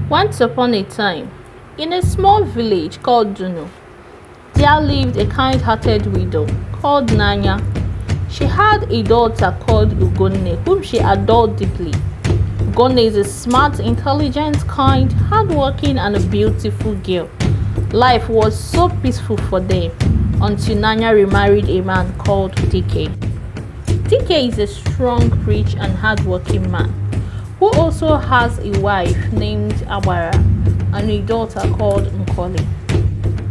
Once upon a time, in a small village called Dunu, there lived a kind-hearted widow called Nanya. She had a daughter called Ugonne, whom she adored deeply. Ugonne is a smart, intelligent, kind, hardworking, and a beautiful girl. Life was so peaceful for them until Nanya remarried a man called Dike. Dike is a strong, rich, and hardworking man who also has a wife named Abara and a daughter called Nkoli.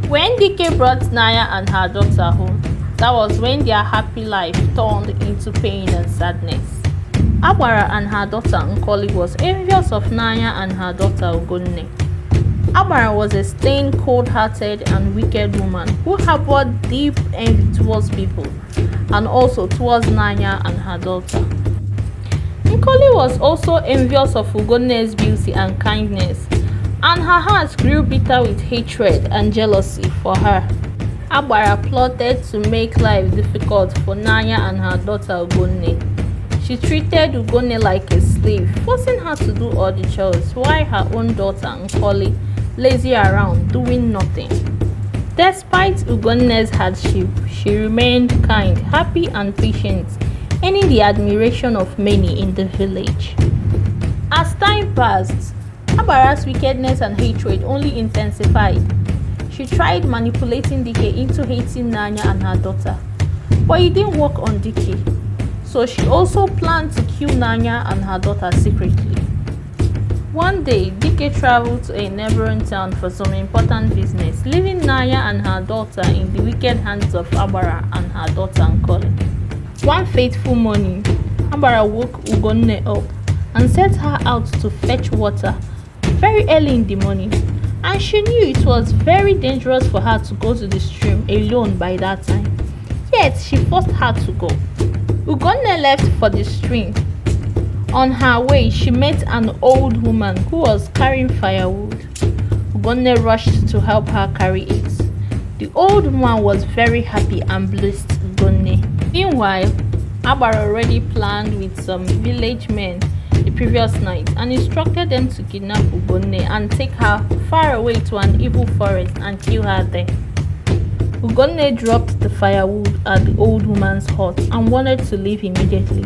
When Dike brought Naya and her daughter home, that was when their happy life turned into pain and sadness. Abara and her daughter Nkoli was envious of Naya and her daughter Ugonne. Abara was a stained, cold-hearted, and wicked woman who harbored deep envy towards people and also towards Naya and her daughter. Nkoli was also envious of Ugonne's beauty and kindness, and her heart grew bitter with hatred and jealousy for her. Abara plotted to make life difficult for Naya and her daughter Ugonne. She treated Ugonne like a slave, forcing her to do all the chores, while her own daughter Nkoli lazy around doing nothing. Despite Ugonne's hardship, she remained kind, happy, and patient, earning the admiration of many in the village. As time passed, Abara's wickedness and hatred only intensified. She tried manipulating Dike into hating Nanya and her daughter, but it didn't work on Dike, so she also planned to kill Nanya and her daughter secretly. One day, Dike traveled to a neighboring town for some important business, leaving Nanya and her daughter in the wicked hands of Abara and her daughter Nkoli. One fateful morning, Abara woke Ugonne up and set her out to fetch water very early in the morning, and she knew it was very dangerous for her to go to the stream alone by that time. Yet she forced her to go. Ugonne left for the stream. On her way, she met an old woman who was carrying firewood. Ugonne rushed to help her carry it. The old woman was very happy and blessed Ugonne. Meanwhile, Abara already planned with some village men the previous night and instructed them to kidnap Ugonne and take her far away to an evil forest and kill her there. Ugonne dropped the firewood at the old woman's hut and wanted to leave immediately,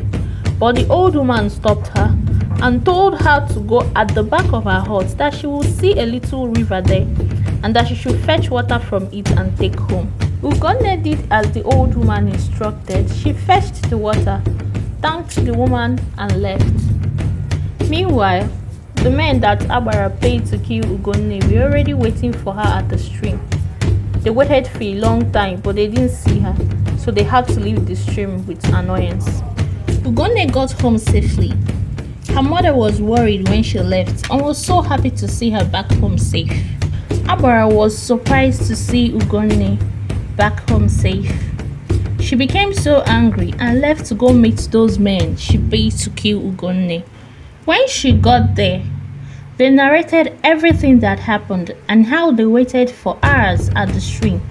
but the old woman stopped her and told her to go at the back of her hut, that she will see a little river there and that she should fetch water from it and take home. Ugonne did as the old woman instructed. She fetched the water, thanked the woman, and left. Meanwhile, the men that Abara paid to kill Ugonne were already waiting for her at the stream. They waited for a long time, but they didn't see her, so they had to leave the stream with annoyance. Ugonne got home safely. Her mother was worried when she left and was so happy to see her back home safe. Abara was surprised to see Ugonne back home safe. She became so angry and left to go meet those men she paid to kill Ugonne. When she got there, they narrated everything that happened and how they waited for hours at the stream,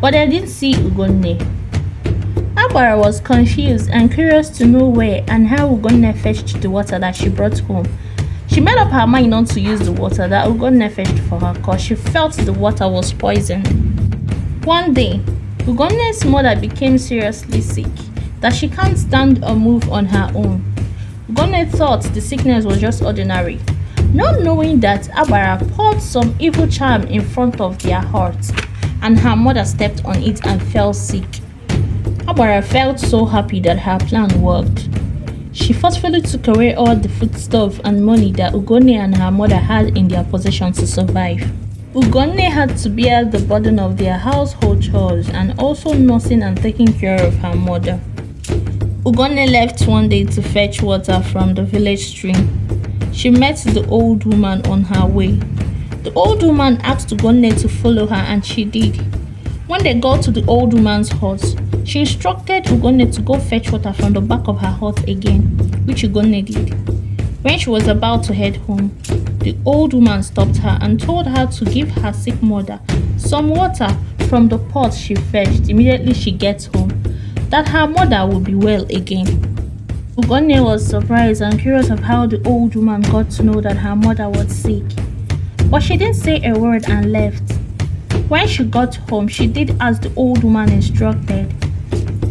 but they didn't see Ugonne. Abara was confused and curious to know where and how Ugonne fetched the water that she brought home. She made up her mind not to use the water that Ugonne fetched for her because she felt the water was poisoned. One day, Ugonne's mother became seriously sick, that she can't stand or move on her own. Ugonne thought the sickness was just ordinary, not knowing that Abara poured some evil charm in front of their hearts, and her mother stepped on it and fell sick. Abara felt so happy that her plan worked. She forcefully took away all the foodstuff and money that Ugonne and her mother had in their possession to survive. Ugonne had to bear the burden of their household chores and also nursing and taking care of her mother. Ugonne left one day to fetch water from the village stream. She met the old woman on her way. The old woman asked Ugonne to follow her, and she did. When they got to the old woman's hut, she instructed Ugonne to go fetch water from the back of her hut again, which Ugonne did. When she was about to head home, the old woman stopped her and told her to give her sick mother some water from the pot she fetched immediately she gets home, that her mother would be well again. Ugonne was surprised and curious of how the old woman got to know that her mother was sick. But she didn't say a word and left. When she got home, she did as the old woman instructed.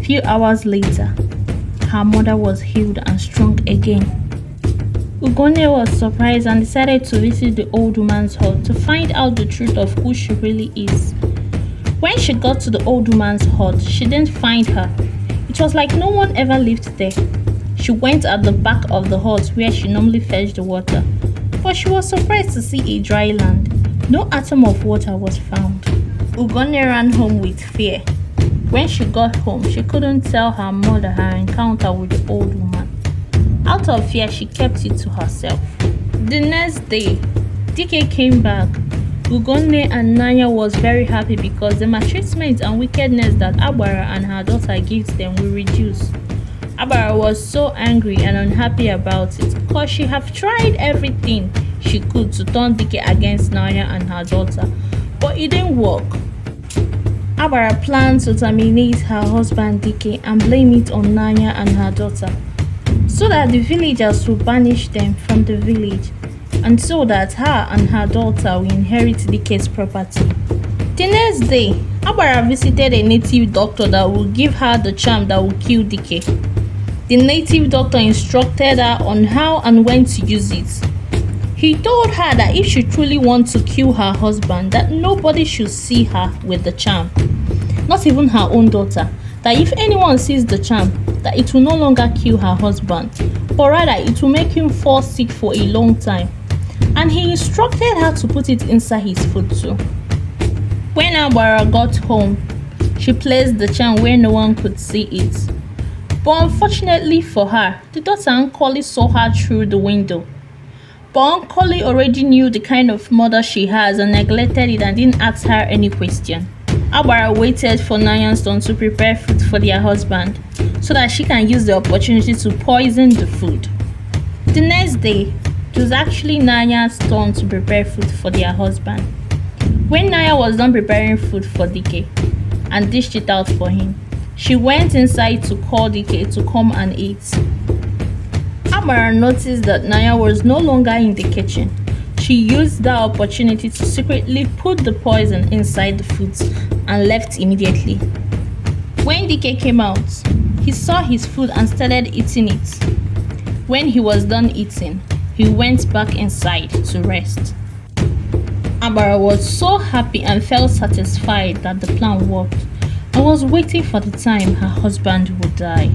Few hours later, her mother was healed and strong again. Ugone was surprised and decided to visit the old woman's hut to find out the truth of who she really is. When she got to the old woman's hut, she didn't find her. It was like no one ever lived there. She went at the back of the hut where she normally fetched the water, but she was surprised to see a dry land. No atom of water was found. Ugone ran home with fear. When she got home, she couldn't tell her mother her encounter with the old woman. Out of fear, she kept it to herself. The next day, Dike came back. Ugone and Nanya was very happy because the mistreatment and wickedness that Agbara and her daughter gives them will reduce. Agbara was so angry and unhappy about it because she had tried everything she could to turn Dike against Nanya and her daughter, but it didn't work. Agbara planned to terminate her husband Dike and blame it on Nanya and her daughter, so that the villagers will banish them from the village, and so that her and her daughter will inherit Dike's property. The next day, Agbara visited a native doctor that will give her the charm that will kill Dike. The native doctor instructed her on how and when to use it. He told her that if she truly wants to kill her husband, that nobody should see her with the charm, not even her own daughter. That if anyone sees the charm, that it will no longer kill her husband, but rather it will make him fall sick for a long time. And he instructed her to put it inside his food too. When Agbara got home, she placed the charm where no one could see it. But unfortunately for her, the daughter Nkoli saw her through the window. But Nkoli already knew the kind of mother she has and neglected it and didn't ask her any question. Agbara waited for Nanya's turn to prepare food for their husband, so that she can use the opportunity to poison the food. The next day, it was actually Nanya's turn to prepare food for their husband. When Nanya was done preparing food for Dike and dished it out for him, she went inside to call Dike to come and eat. Agbara noticed that Nanya was no longer in the kitchen. She used that opportunity to secretly put the poison inside the food and left immediately. When Dike came out, he saw his food and started eating it. When he was done eating, he went back inside to rest. Agbara was so happy and felt satisfied that the plan worked and was waiting for the time her husband would die.